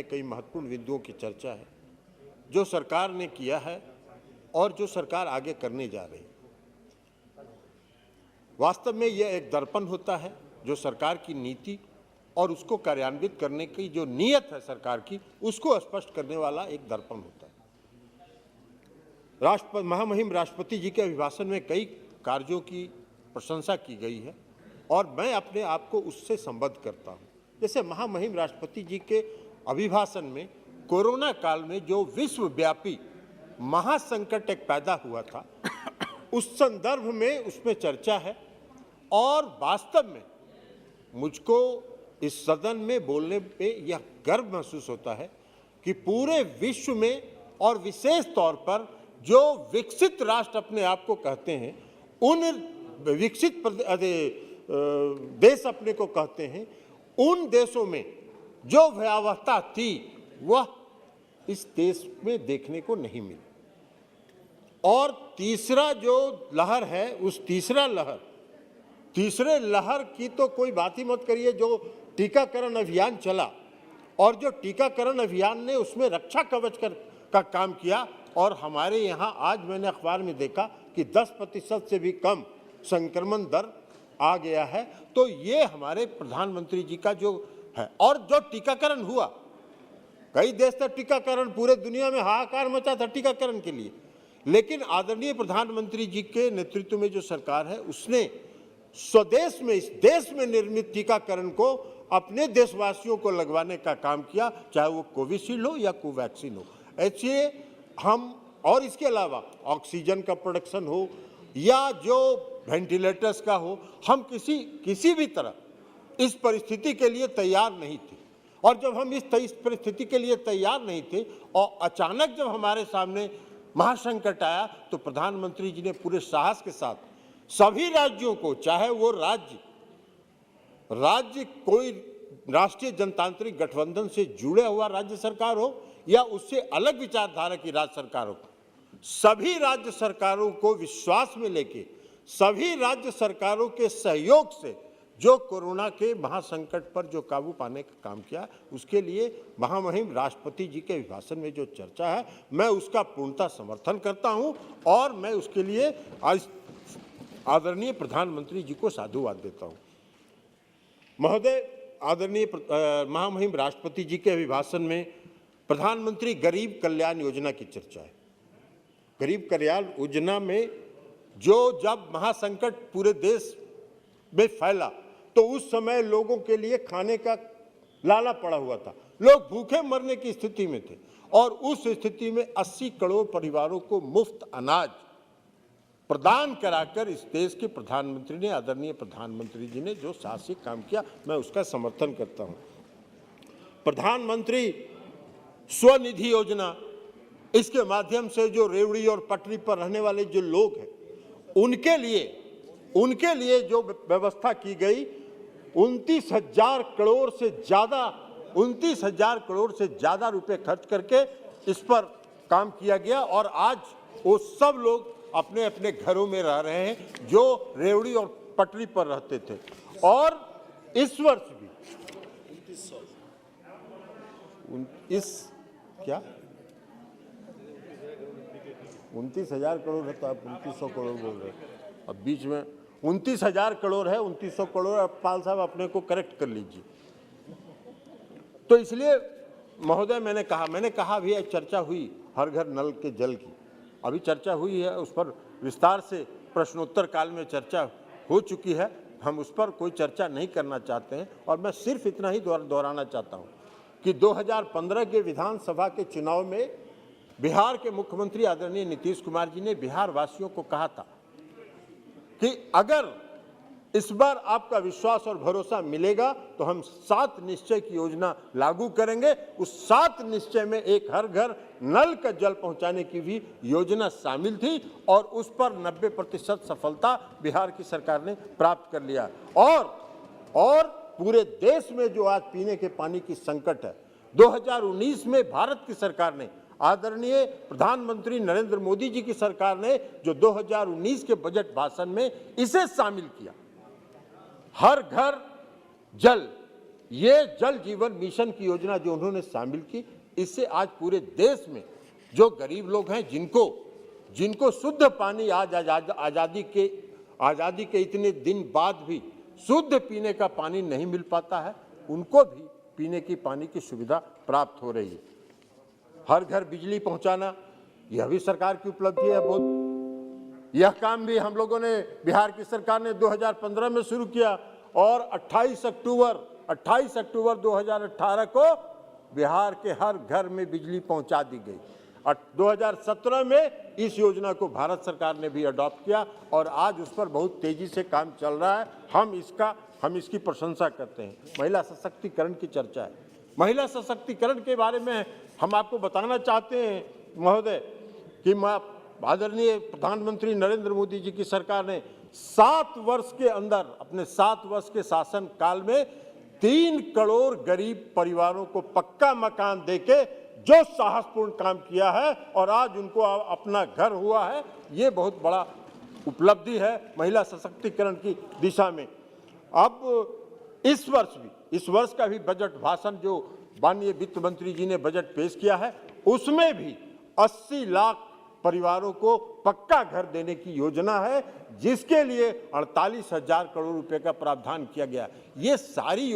कई महत्वपूर्ण बिंदुओं की चर्चा है जो सरकार ने किया है और जो सरकार आगे करने जा रही है। वास्तव में यह एक दर्पण होता है जो सरकार की नीति और उसको कार्यान्वित करने की जो नीयत है सरकार की, उसको स्पष्ट करने वाला एक दर्पण होता है। महामहिम राष्ट्रपति जी के अभिभाषण में कई कार्यों की प्रशंसा की गई है और मैं अपने आप को उससे संबद्ध करता हूँ। जैसे महामहिम राष्ट्रपति जी के अभिभाषण में कोरोना काल में जो विश्वव्यापी महासंकट एक पैदा हुआ था, उस संदर्भ में उसमें चर्चा है और वास्तव में मुझको इस सदन में बोलने पे यह गर्व महसूस होता है कि पूरे विश्व में और विशेष तौर पर जो विकसित राष्ट्र अपने आप को कहते हैं, उन विकसित देश अपने को कहते हैं, उन देशों में जो भयावहता थी वह इस देश में देखने को नहीं मिली। और तीसरा जो लहर है, उस तीसरे लहर की तो कोई बात ही मत करिए। जो टीकाकरण अभियान चला और जो टीकाकरण अभियान ने उसमें रक्षा कवच का काम किया, और हमारे यहाँ आज मैंने अखबार में देखा कि 10% से भी कम संक्रमण दर आ गया है। तो ये हमारे प्रधानमंत्री जी का जो है, और जो टीकाकरण हुआ, कई देश तक टीकाकरण, पूरे दुनिया में हाहाकार मचा था टीकाकरण के लिए, लेकिन आदरणीय प्रधानमंत्री जी के नेतृत्व में जो सरकार है उसने स्वदेश में, इस देश में निर्मित टीकाकरण को अपने देशवासियों को लगवाने का काम किया, चाहे वो कोविशील्ड हो या कोवैक्सीन हो। ऐसे हम, और इसके अलावा ऑक्सीजन का प्रोडक्शन हो या जो वेंटिलेटर्स का हो, हम किसी भी तरह इस परिस्थिति के लिए तैयार नहीं थे। और जब हम इस परिस्थिति के लिए तैयार नहीं थे और अचानक जब हमारे सामने महासंकट आया, तो प्रधानमंत्री जी ने पूरे साहस के साथ सभी राज्यों को, चाहे वो राज्य कोई राष्ट्रीय जनतांत्रिक गठबंधन से जुड़े हुआ राज्य सरकार हो या उससे अलग विचारधारा की राज्य सरकार हो, सभी राज्य सरकारों को विश्वास में लेके, सभी राज्य सरकारों के सहयोग से जो कोरोना के महासंकट पर जो काबू पाने का काम किया, उसके लिए महामहिम राष्ट्रपति जी के अभिभाषण में जो चर्चा है, मैं उसका पूर्णतः समर्थन करता हूं और मैं उसके लिए आज आदरणीय प्रधानमंत्री जी को साधुवाद देता हूं। महोदय, आदरणीय महामहिम राष्ट्रपति जी के अभिभाषण में प्रधानमंत्री गरीब कल्याण योजना की चर्चा है। गरीब कल्याण योजना में जब महासंकट पूरे देश में फैला, तो उस समय लोगों के लिए खाने का लाला पड़ा हुआ था, लोग भूखे मरने की स्थिति में थे, और उस स्थिति में 80 करोड़ परिवारों को मुफ्त अनाज प्रदान कराकर इस देश के प्रधानमंत्री ने, आदरणीय प्रधानमंत्री जी ने जो साहसिक काम किया, मैं उसका समर्थन करता हूं। प्रधानमंत्री स्वनिधि योजना, इसके माध्यम से जो रेवड़ी और पटरी पर रहने वाले जो लोग हैं, उनके लिए जो व्यवस्था की गई, 29,000 करोड़ से ज्यादा रुपए खर्च करके इस पर काम किया गया, और आज वो सब लोग अपने अपने घरों में रह रहे हैं जो रेवड़ी और पटरी पर रहते थे। और इस वर्ष भी 29,000 करोड़ है, तो आप 2900 करोड़ बोल रहे हैं। अब बीच में 29,000 करोड़ है, 2900 करोड़, पाल साहब अपने को करेक्ट कर लीजिए। तो इसलिए महोदय मैंने कहा भी है, चर्चा हुई हर घर नल के जल की, अभी चर्चा हुई है, उस पर विस्तार से प्रश्नोत्तर काल में चर्चा हो चुकी है, हम उस पर कोई चर्चा नहीं करना चाहते हैं। और मैं सिर्फ इतना ही दोहराना चाहता हूँ कि 2015 के विधानसभा के चुनाव में बिहार के मुख्यमंत्री आदरणीय नीतीश कुमार जी ने बिहार वासियों को कहा था कि अगर इस बार आपका विश्वास और भरोसा मिलेगा तो हम 7 निश्चय की योजना लागू करेंगे। उस 7 निश्चय में एक हर घर नल का जल पहुंचाने की भी योजना शामिल थी, और उस पर 90% सफलता बिहार की सरकार ने प्राप्त कर लिया। और पूरे देश में जो आज पीने के पानी की संकट है, 2019 में भारत की सरकार ने, आदरणीय प्रधानमंत्री नरेंद्र मोदी जी की सरकार ने जो 2019 के बजट भाषण में इसे शामिल किया, हर घर जल, ये जल जीवन मिशन की योजना जो उन्होंने शामिल की, इससे आज पूरे देश में जो गरीब लोग हैं, जिनको शुद्ध पानी आज आज़ादी के इतने दिन बाद भी शुद्ध पीने का पानी नहीं मिल पाता है, उनको भी पीने की पानी की सुविधा प्राप्त हो रही है। हर घर बिजली पहुंचाना, यह भी सरकार की उपलब्धि है बहुत। यह काम भी हम लोगों ने, बिहार की सरकार ने 2015 में शुरू किया और 28 अक्टूबर 2018 को बिहार के हर घर में बिजली पहुंचा दी गई। 2017 में इस योजना को भारत सरकार ने भी अडॉप्ट किया और आज उस पर बहुत तेजी से काम चल रहा है। हम इसकी प्रशंसा करते हैं। महिला सशक्तिकरण की चर्चा है। महिला सशक्तिकरण के बारे में हम आपको बताना चाहते हैं महोदय कि आदरणीय प्रधानमंत्री नरेंद्र मोदी जी की सरकार ने 7 वर्ष के अंदर, अपने 7 वर्ष के शासन काल में 3 करोड़ गरीब परिवारों को पक्का मकान देके जो साहसपूर्ण काम किया है और आज उनको अपना घर हुआ है, ये बहुत बड़ा उपलब्धि है महिला सशक्तिकरण की दिशा में। अब इस वर्ष का भी बजट भाषण जो माननीय वित्त मंत्री जी ने बजट पेश किया है, उसमें भी 80 लाख परिवारों को पक्का घर देने की योजना है, जिसके लिए 48,000 करोड़ रुपए का प्रावधान किया गया। ये सारी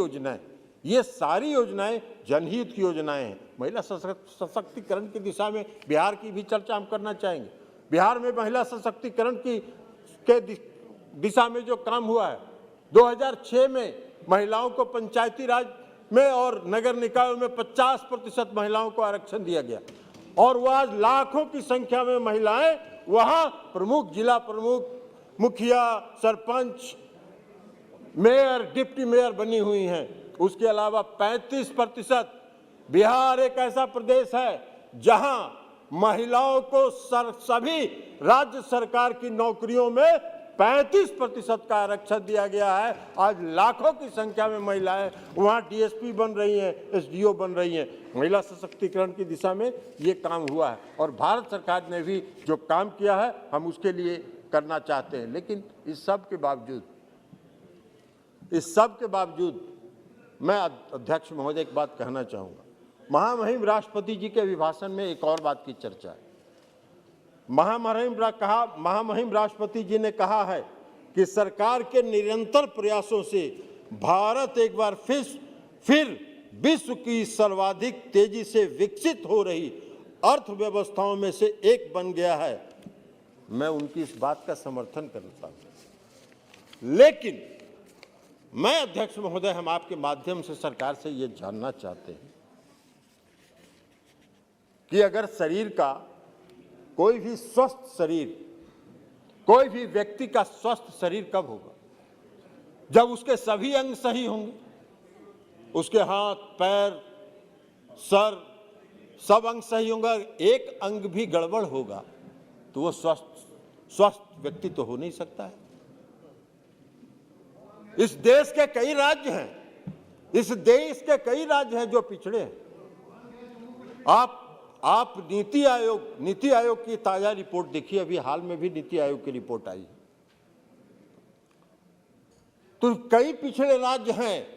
योजनाएं जनहित की योजनाएं हैं। महिला सशक्तिकरण की दिशा में बिहार की भी चर्चा हम करना चाहेंगे। बिहार में महिला सशक्तिकरण के दिशा में जो काम हुआ है, 2006 में महिलाओं को पंचायती राज में और नगर निकायों में 50% महिलाओं को आरक्षण दिया गया और वह आज लाखों की संख्या में महिलाएं वहां प्रमुख, जिला प्रमुख, मुखिया, सरपंच, मेयर, डिप्टी मेयर बनी हुई हैं। उसके अलावा 35%, बिहार एक ऐसा प्रदेश है जहां महिलाओं को सभी राज्य सरकार की नौकरियों में 35% का आरक्षण दिया गया है। आज लाखों की संख्या में महिलाएं वहां डीएसपी बन रही हैं, एसडीओ बन रही हैं। महिला सशक्तिकरण की दिशा में ये काम हुआ है और भारत सरकार ने भी जो काम किया है हम उसके लिए करना चाहते हैं। लेकिन इस सब के बावजूद मैं अध्यक्ष महोदय एक बात कहना चाहूँगा। महामहिम राष्ट्रपति जी के अभिभाषण में एक और बात की चर्चा है। महामहिम राष्ट्रपति जी ने कहा है कि सरकार के निरंतर प्रयासों से भारत एक बार फिर विश्व की सर्वाधिक तेजी से विकसित हो रही अर्थव्यवस्थाओं में से एक बन गया है। मैं उनकी इस बात का समर्थन करता हूं, लेकिन मैं अध्यक्ष महोदय, हम आपके माध्यम से सरकार से ये जानना चाहते हैं कि अगर कोई भी व्यक्ति का स्वस्थ शरीर कब होगा? जब उसके सभी अंग सही होंगे, उसके हाथ, पैर, सर, सब अंग सही होंगे। एक अंग भी गड़बड़ होगा तो वो स्वस्थ व्यक्ति तो हो नहीं सकता है। इस देश के कई राज्य हैं जो पिछड़े हैं। आप नीति आयोग की ताजा रिपोर्ट देखिए, अभी हाल में भी नीति आयोग की रिपोर्ट आई है, तो कई पिछड़े राज्य हैं।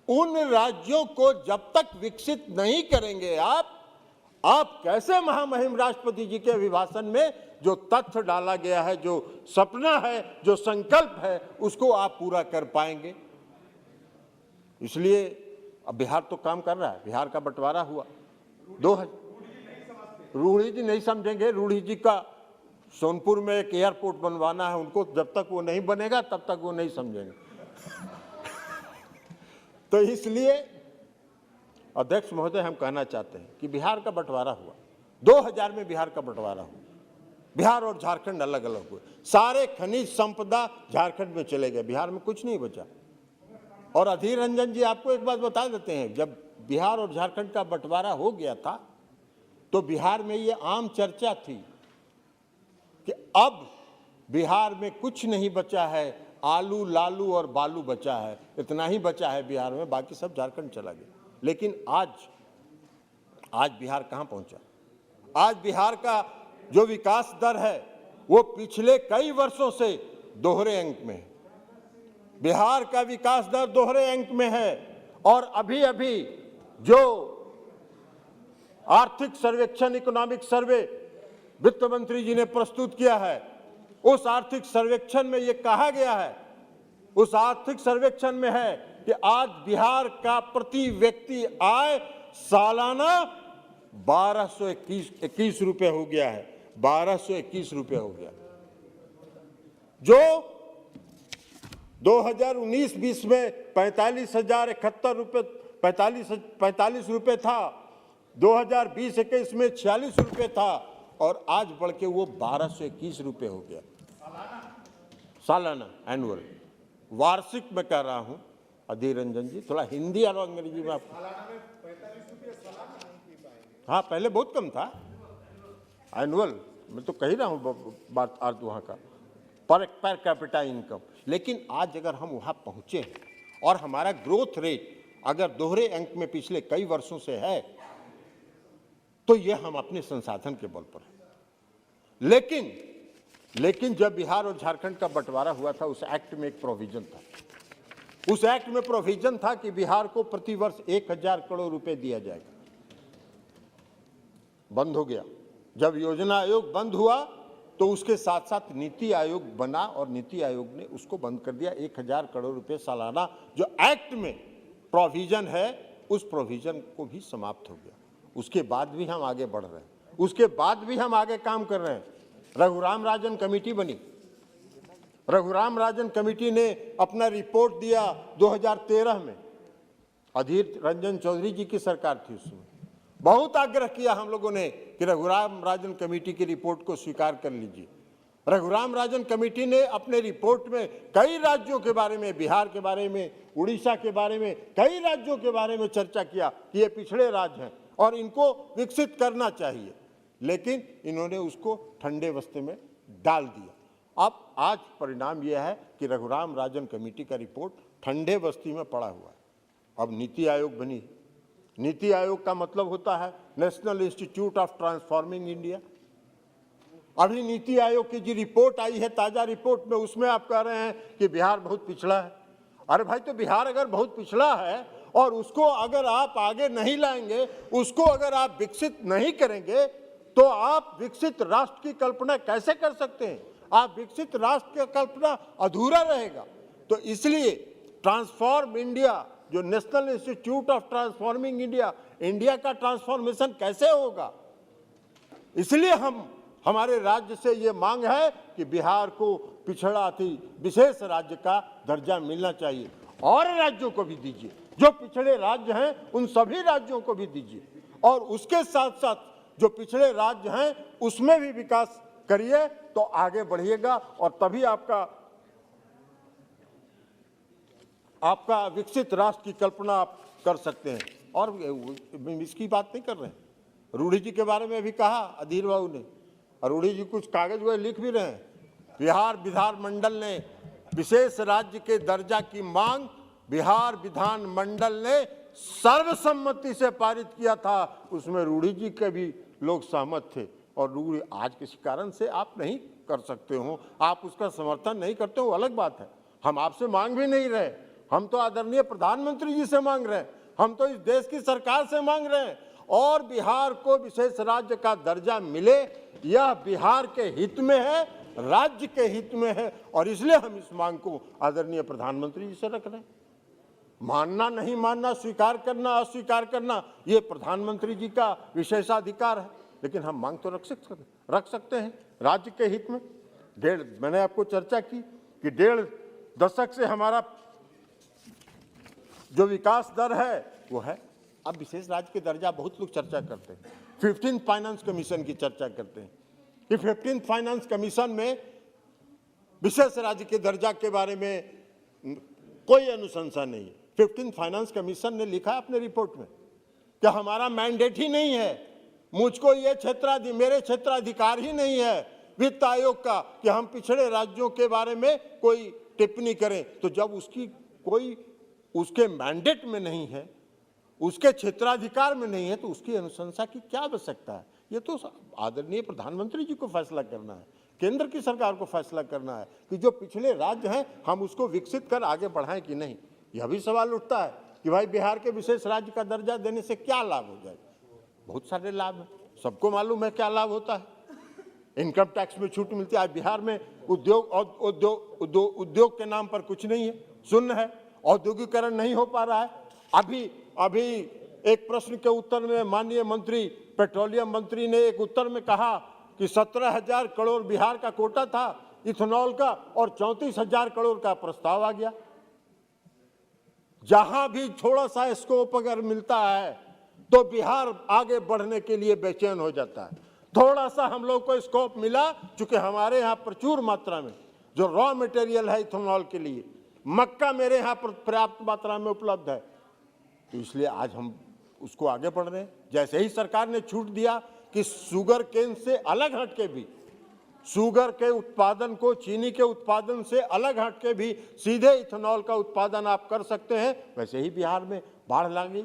उन राज्यों को जब तक विकसित नहीं करेंगे आप कैसे महामहिम राष्ट्रपति जी के अभिभाषण में जो तथ्य डाला गया है, जो सपना है, जो संकल्प है, उसको आप पूरा कर पाएंगे? इसलिए अब बिहार तो काम कर रहा है। बिहार का बंटवारा हुआ, रूढ़ी जी नहीं समझेंगे। रूढ़ी जी का सोनपुर में एक एयरपोर्ट बनवाना है, उनको जब तक वो नहीं बनेगा तब तक वो नहीं समझेंगे। तो इसलिए अध्यक्ष महोदय, हम कहना चाहते हैं कि बिहार का बंटवारा हुआ, 2000 में बिहार का बंटवारा हुआ। बिहार और झारखंड अलग अलग हुए। सारे खनिज संपदा झारखंड में चले गए, बिहार में कुछ नहीं बचा। और अधीर रंजन जी, आपको एक बात बता देते हैं, जब बिहार और झारखंड का बंटवारा हो गया था तो बिहार में ये आम चर्चा थी कि अब बिहार में कुछ नहीं बचा है, आलू, लालू और बालू बचा है, इतना ही बचा है बिहार में, बाकी सब झारखंड चला गया। लेकिन आज बिहार कहाँ पहुंचा? आज बिहार का जो विकास दर है वो पिछले कई वर्षों से दोहरे अंक में है। बिहार का विकास दर दोहरे अंक में है और अभी अभी जो आर्थिक सर्वेक्षण, इकोनॉमिक सर्वे वित्त मंत्री जी ने प्रस्तुत किया है, उस आर्थिक सर्वेक्षण में ये कहा गया है, उस आर्थिक सर्वेक्षण में है कि आज बिहार का प्रति व्यक्ति आय सालाना 1221 रुपए हो गया है, 1221 रुपए हो गया, जो 2019-20 में 45,071 रुपए 45 रुपए था, 2020-21 में 46 रुपए था और आज बढ़ के वो 1221 रुपए हो गया सालाना, एनुअल। वार्षिक में कह रहा हूं अधीर रंजन जी, थोड़ा हिंदी और अंग्रेजी में आपको। हाँ, पहले बहुत कम था एनुअल, मैं तो कह ही रहा हूं बात अर्थ वहां का पर कैपिटा इनकम। लेकिन आज अगर हम वहां पहुंचे और हमारा ग्रोथ रेट अगर दोहरे अंक में पिछले कई वर्षों से है, तो ये हम अपने संसाधन के बल पर है। लेकिन जब बिहार और झारखंड का बंटवारा हुआ था, उस एक्ट में एक प्रोविजन था, उस एक्ट में प्रोविजन था कि बिहार को प्रतिवर्ष 1000 करोड़ रुपए दिया जाएगा। बंद हो गया। जब योजना आयोग बंद हुआ तो उसके साथ साथ नीति आयोग बना और नीति आयोग ने उसको बंद कर दिया। 1000 करोड़ रुपए सालाना जो एक्ट में प्रोविजन है, उस प्रोविजन को भी समाप्त हो गया। उसके बाद भी हम आगे बढ़ रहे हैं, उसके बाद भी हम आगे काम कर रहे हैं। रघुराम राजन कमेटी बनी, रघुराम राजन कमेटी ने अपना रिपोर्ट दिया 2013 में, अधीर रंजन चौधरी जी की सरकार थी उसमें। बहुत आग्रह किया हम लोगों ने कि रघुराम राजन कमेटी की रिपोर्ट को स्वीकार कर लीजिए। रघुराम राजन कमेटी ने अपने रिपोर्ट में कई राज्यों के बारे में, बिहार के बारे में, उड़ीसा के बारे में, कई राज्यों के बारे में चर्चा किया कि ये पिछड़े राज्य हैं और इनको विकसित करना चाहिए, लेकिन इन्होंने उसको ठंडे बस्ते में डाल दिया। अब आज परिणाम यह है कि रघुराम राजन कमेटी का रिपोर्ट ठंडे बस्ती में पड़ा हुआ है। अब नीति आयोग बनी। नीति आयोग का मतलब होता है national institute of transforming India. अभी नीति आयोग की जो रिपोर्ट आई है, ताजा रिपोर्ट में, उसमें आप कह रहे हैं कि बिहार बहुत पिछड़ा है। अरे भाई, तो बिहार अगर बहुत पिछड़ा है और उसको अगर आप आगे नहीं लाएंगे, उसको अगर आप विकसित नहीं करेंगे, तो आप विकसित राष्ट्र की कल्पना कैसे कर सकते हैं? आप विकसित राष्ट्र की कल्पना अधूरा रहेगा। तो इसलिए ट्रांसफॉर्म इंडिया, जो national institute of transforming India, India का ट्रांसफॉर्मेशन कैसे होगा? इसलिए हमारे राज्य से ये मांग है कि बिहार को पिछड़ा थी विशेष राज्य का दर्जा मिलना चाहिए, और राज्यों को भी दीजिए। जो पिछड़े राज्य हैं उन सभी राज्यों को भी दीजिए, और उसके साथ साथ जो पिछड़े राज्य हैं उसमें भी विकास करिए, तो आगे बढ़िएगा और तभी आपका विकसित राष्ट्र की कल्पना आप कर सकते हैं। और इसकी बात नहीं कर रहे हैं, रूढ़ी जी के बारे में भी कहा अधीर बाबू ने, और रूढ़ी जी कुछ कागज वो लिख भी रहे हैं। बिहार विधानमंडल ने विशेष राज्य के दर्जा की मांग बिहार विधानमंडल ने सर्वसम्मति से पारित किया था। उसमें रूढ़ी जी के भी लोग सहमत थे, और रूढ़ी आज किसी कारण से आप नहीं कर सकते हो, आप उसका समर्थन नहीं करते हो, अलग बात है। हम आपसे मांग भी नहीं रहे, हम तो आदरणीय प्रधानमंत्री जी से मांग रहे हैं, हम तो इस देश की सरकार से मांग रहे हैं, और बिहार को विशेष राज्य का दर्जा मिले, यह बिहार के हित में है, राज्य के हित में है, और इसलिए हम इस मांग को आदरणीय प्रधानमंत्री जी से रख रहे हैं। मानना नहीं मानना, स्वीकार करना अस्वीकार करना, ये प्रधानमंत्री जी का विशेषाधिकार है, लेकिन हम मांग तो रख सकते हैं राज्य के हित में। मैंने आपको चर्चा की कि 1.5 दशक से हमारा जो विकास दर है वो है। अब विशेष राज्य के दर्जा बहुत लोग चर्चा करते हैं, 15th फाइनेंस कमीशन की चर्चा करते हैं कि 15th फाइनेंस कमीशन में विशेष राज्य के दर्जा के बारे में कोई अनुशंसा नहीं है। 15th फाइनेंस कमीशन ने लिखा अपने रिपोर्ट में कि हमारा मैंडेट ही नहीं है, मुझको ये मेरे क्षेत्राधिकार ही नहीं है वित्त आयोग का कि हम पिछड़े राज्यों के बारे में कोई टिप्पणी करें। तो जब उसकी कोई उसके मैंडेट में नहीं है, उसके क्षेत्राधिकार में नहीं है, तो उसकी अनुशंसा की क्या आवश्यकता है? ये तो आदरणीय प्रधानमंत्री जी को फैसला करना है, केंद्र की सरकार को फैसला करना है कि जो पिछले राज्य हैं हम उसको विकसित कर आगे बढ़ाएं कि नहीं। यह भी सवाल उठता है कि भाई बिहार के विशेष राज्य का दर्जा देने से क्या लाभ हो जाएगा। बहुत सारे लाभ हैं, सबको मालूम है क्या लाभ होता है। इनकम टैक्स में छूट मिलती है। आज बिहार में उद्योग के नाम पर कुछ नहीं है, शून्य है, औद्योगिकरण नहीं हो पा रहा है। अभी एक प्रश्न के उत्तर में माननीय मंत्री, पेट्रोलियम मंत्री ने एक उत्तर में कहा कि 17,000 करोड़ बिहार का कोटा था इथेनॉल का और 34,000 करोड़ का प्रस्ताव आ गया। जहां भी थोड़ा सा स्कोप अगर मिलता है तो बिहार आगे बढ़ने के लिए बेचैन हो जाता है। थोड़ा सा हम लोग को स्कोप मिला, चूंकि हमारे यहाँ प्रचुर मात्रा में जो रॉ मटेरियल है इथेनॉल के लिए, मक्का मेरे यहाँ पर पर्याप्त मात्रा में उपलब्ध है, तो इसलिए आज हम उसको आगे बढ़ रहे हैं। जैसे ही सरकार ने छूट दिया कि शुगर केन से अलग हटके भी, शुगर के उत्पादन को चीनी के उत्पादन से अलग हटके भी सीधे इथेनॉल का उत्पादन आप कर सकते हैं, वैसे ही बिहार में बाढ़ ला गई।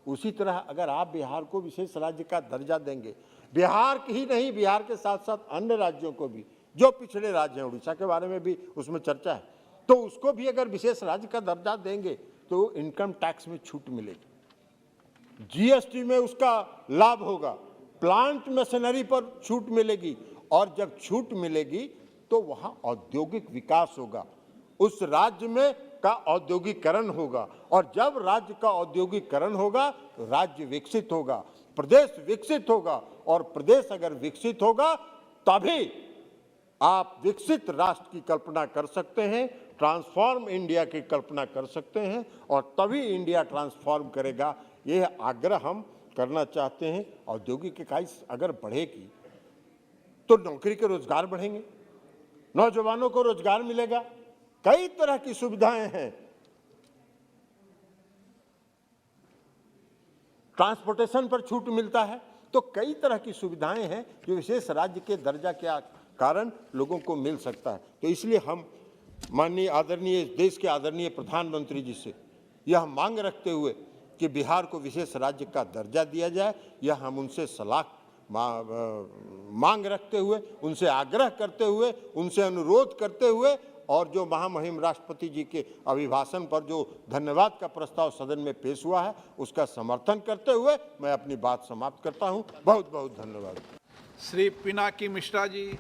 उसी तरह अगर आप बिहार को विशेष राज्य का दर्जा देंगे, बिहार की ही नहीं, बिहार के साथ साथ अन्य राज्यों को भी, जो पिछड़े राज्य हैं, उड़ीसा के बारे में भी उसमें चर्चा है, तो उसको भी अगर विशेष राज्य का दर्जा देंगे तो इनकम टैक्स में छूट मिलेगी, जीएसटी में उसका लाभ होगा, प्लांट मशीनरी पर छूट मिलेगी, और जब छूट मिलेगी तो वहां औद्योगिक विकास होगा, उस राज्य में का औद्योगिकरण होगा, और जब राज्य का औद्योगिकरण होगा तो राज्य विकसित होगा, प्रदेश विकसित होगा, और प्रदेश अगर विकसित होगा तभी आप विकसित राष्ट्र की कल्पना कर सकते हैं, ट्रांसफॉर्म इंडिया की कल्पना कर सकते हैं, और तभी इंडिया ट्रांसफॉर्म करेगा। यह आग्रह हम करना चाहते हैं। औद्योगिक इकाई अगर बढ़ेगी तो नौकरी के रोजगार बढ़ेंगे, नौजवानों को रोजगार मिलेगा, कई तरह की सुविधाएं हैं, ट्रांसपोर्टेशन पर छूट मिलता है, तो कई तरह की सुविधाएं हैं जो विशेष राज्य के दर्जा के कारण लोगों को मिल सकता है। तो इसलिए हम माननीय आदरणीय देश के आदरणीय प्रधानमंत्री जी से यह मांग रखते हुए कि बिहार को विशेष राज्य का दर्जा दिया जाए, यह हम उनसे सलाह मांग रखते हुए, उनसे आग्रह करते हुए, उनसे अनुरोध करते हुए, और जो महामहिम राष्ट्रपति जी के अभिभाषण पर जो धन्यवाद का प्रस्ताव सदन में पेश हुआ है उसका समर्थन करते हुए मैं अपनी बात समाप्त करता हूं। बहुत बहुत धन्यवाद। श्री पिनाकी मिश्रा जी।